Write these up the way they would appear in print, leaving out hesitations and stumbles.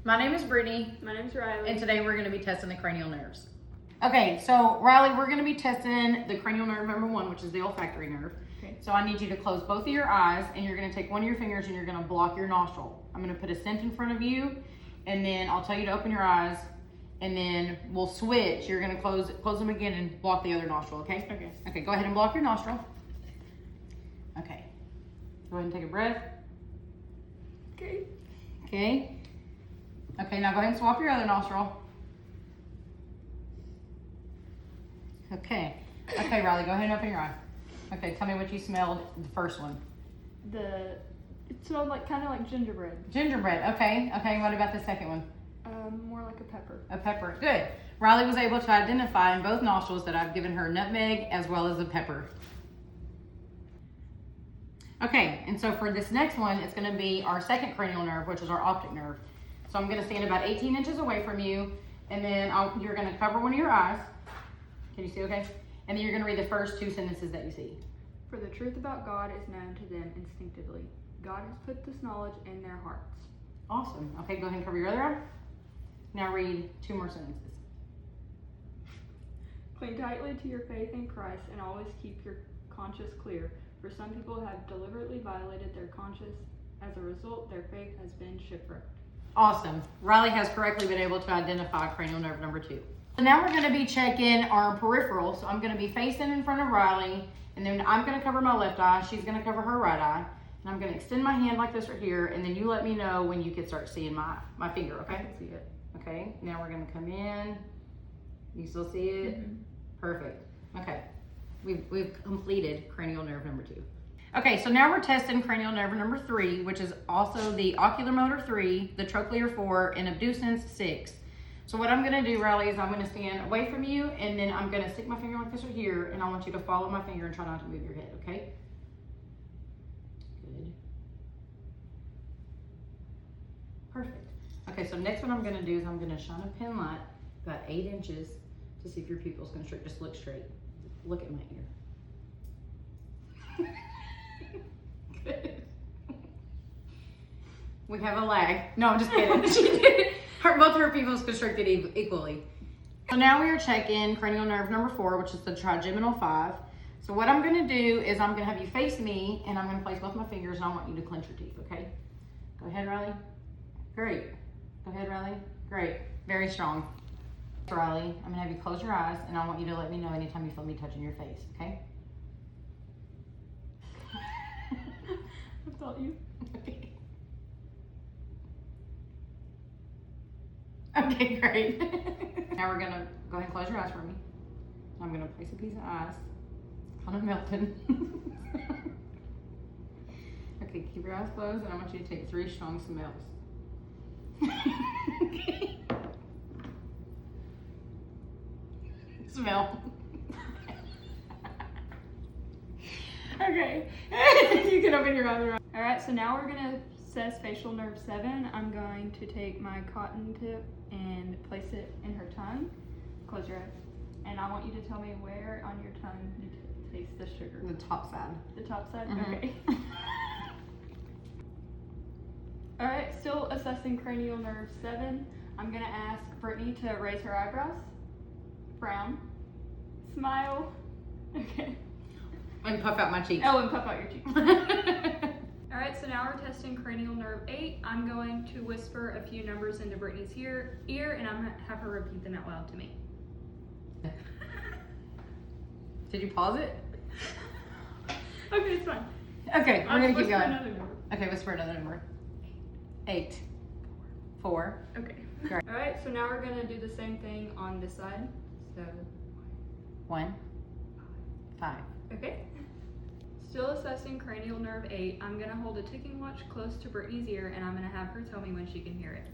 My name is Brittany. My name's Riley. And today we're going to be testing the cranial nerves. Okay, so Riley, we're going to be testing the cranial nerve number 1, which is the olfactory nerve. Okay. So I need you to close both of your eyes, and you're going to take one of your fingers and you're going to block your nostril. I'm going to put a scent in front of you, and then I'll tell you to open your eyes, and then we'll switch. You're going to close them again and block the other nostril, okay? Okay. Okay, go ahead and block your nostril. Okay. Go ahead and take a breath. Okay. Okay. Okay, now go ahead and swap your other nostril. Okay. Okay, Riley, go ahead and open your eye. Okay, tell me what you smelled the first one. It smelled like kind of like gingerbread. Gingerbread, okay. Okay, what about the second one? More like a pepper. A pepper, good. Riley was able to identify in both nostrils that I've given her nutmeg as well as a pepper. Okay, and so for this next one, it's gonna be our second cranial nerve, which is our optic nerve. So I'm gonna stand about 18 inches away from you, and then you're gonna cover one of your eyes. Can you see okay? And then you're gonna read the first 2 sentences that you see. For the truth about God is known to them instinctively. God has put this knowledge in their hearts. Awesome. Okay, go ahead and cover your other eye. Now read 2 more sentences. Cling tightly to your faith in Christ and always keep your conscience clear. For some people have deliberately violated their conscience. As a result, their faith has been shipwrecked. Awesome. Riley has correctly been able to identify cranial nerve number 2. So now we're going to be checking our peripheral. So I'm going to be facing in front of Riley, and then I'm going to cover my left eye. She's going to cover her right eye. And I'm going to extend my hand like this right here, and then you let me know when you can start seeing my finger, okay? I can see it. Okay, now we're going to come in. You still see it? Mm-hmm. Perfect. Okay, we've completed cranial nerve number 2. Okay, so now we're testing cranial nerve number 3, which is also the oculomotor 3, the trochlear 4, and abducens 6. So what I'm gonna do, Riley, is I'm gonna stand away from you, and then I'm gonna stick my finger like this right here, and I want you to follow my finger and try not to move your head, okay? Good. Perfect. Okay, so next what I'm gonna do is I'm gonna shine a pen light about 8 inches to see if your pupil's constrict. Just look straight. Look at my ear. Good. We have a lag. No, I'm just kidding. She did. Both of her pupils constricted equally. So now we are checking cranial nerve number 4, which is the trigeminal 5. So what I'm gonna do is I'm gonna have you face me, and I'm gonna place both my fingers, and I want you to clench your teeth, okay? Go ahead, Riley. Great. Go ahead, Riley. Great. Very strong. Riley, I'm gonna have you close your eyes, and I want you to let me know anytime you feel me touching your face, okay? I felt you. Okay, great. Now we're gonna go ahead and close your eyes for me. I'm gonna place a piece of ice. It's kind of melting. Okay, keep your eyes closed, and I want you to take 3 strong smells. Okay. Smell. Okay. You can open your eyes. All right, so now we're gonna assess facial nerve 7. I'm going to take my cotton tip and place it in her tongue. Close your eyes. And I want you to tell me where on your tongue you taste the sugar. The top side. The top side? Mhm. Okay. All right, still assessing cranial nerve 7. I'm gonna ask Brittany to raise her eyebrows, frown, smile, okay. And puff out my cheeks. Oh, and puff out your cheeks. All right, so now we're testing cranial nerve 8. I'm going to whisper a few numbers into Brittany's ear, and I'm gonna have her repeat them out loud to me. Did you pause it? Okay, it's fine. Okay, we're gonna keep going. Another number. Okay, whisper another number. 8. 4. Okay. Great. All right, so now we're gonna do the same thing on this side. So, 1. 5. okay. Still assessing cranial nerve 8. I'm gonna hold a ticking watch close to Brittany's ear, and I'm gonna have her tell me when she can hear it.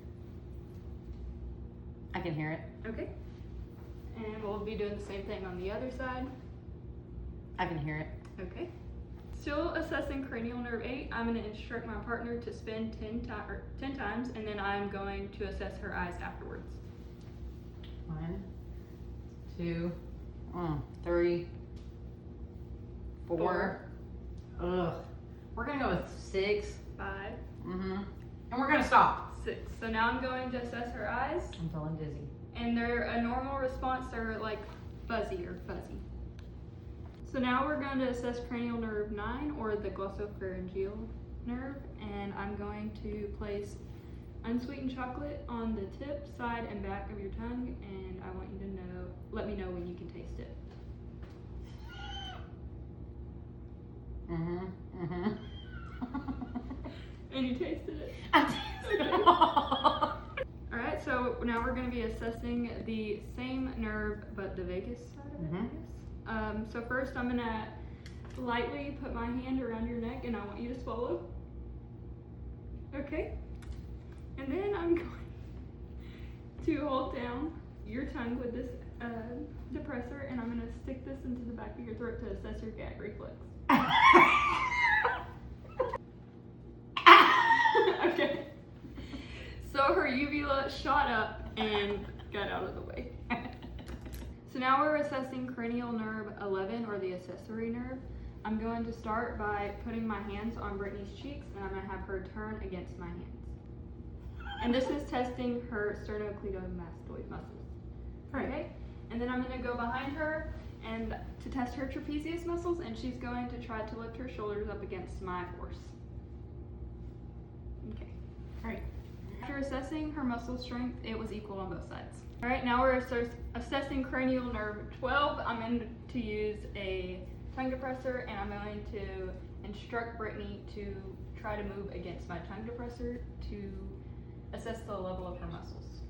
I can hear it. Okay. And we'll be doing the same thing on the other side. I can hear it. Okay. Still assessing cranial nerve 8. I'm going to instruct my partner to spin 10 times, and then I'm going to assess her eyes afterwards. 1, 2, 3, 4. Ugh. We're gonna go with 6. 5. And we're gonna stop. 6. So now I'm going to assess her eyes, I'm feeling dizzy. and they're a normal response. They're like fuzzy or fuzzy. So now we're going to assess cranial nerve 9, or the glossopharyngeal nerve, and I'm going to place unsweetened chocolate on the tip, side, and back of your tongue, and I want you to let me know when you can taste it. And you tasted it. I tasted it all. Alright, so now we're going to be assessing the same nerve, but the vagus side of it, I guess. So first I'm going to lightly put my hand around your neck, and I want you to swallow. Okay? And then I'm going to hold down your tongue with this depressor, and I'm going to stick this into the back of your throat to assess your gag reflex. Okay. So her uvula shot up and got out of the way. So now we're assessing cranial nerve 11, or the accessory nerve. I'm going to start by putting my hands on Brittany's cheeks, and I'm going to have her turn against my hands. And this is testing her sternocleidomastoid muscles. Okay? And then I'm going to go behind her and to test her trapezius muscles, and she's going to try to lift her shoulders up against my force. Okay. Great. After assessing her muscle strength, it was equal on both sides. All right, now we're assessing cranial nerve 12. I'm going to use a tongue depressor, and I'm going to instruct Brittany to try to move against my tongue depressor to assess the level of her muscles.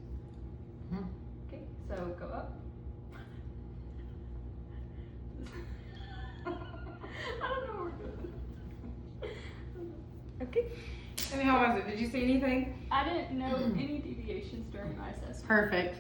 Okay, so go up. I don't know where we're going. Okay. And how was it? Did you see anything? I didn't know any deviations during my assessment. Perfect.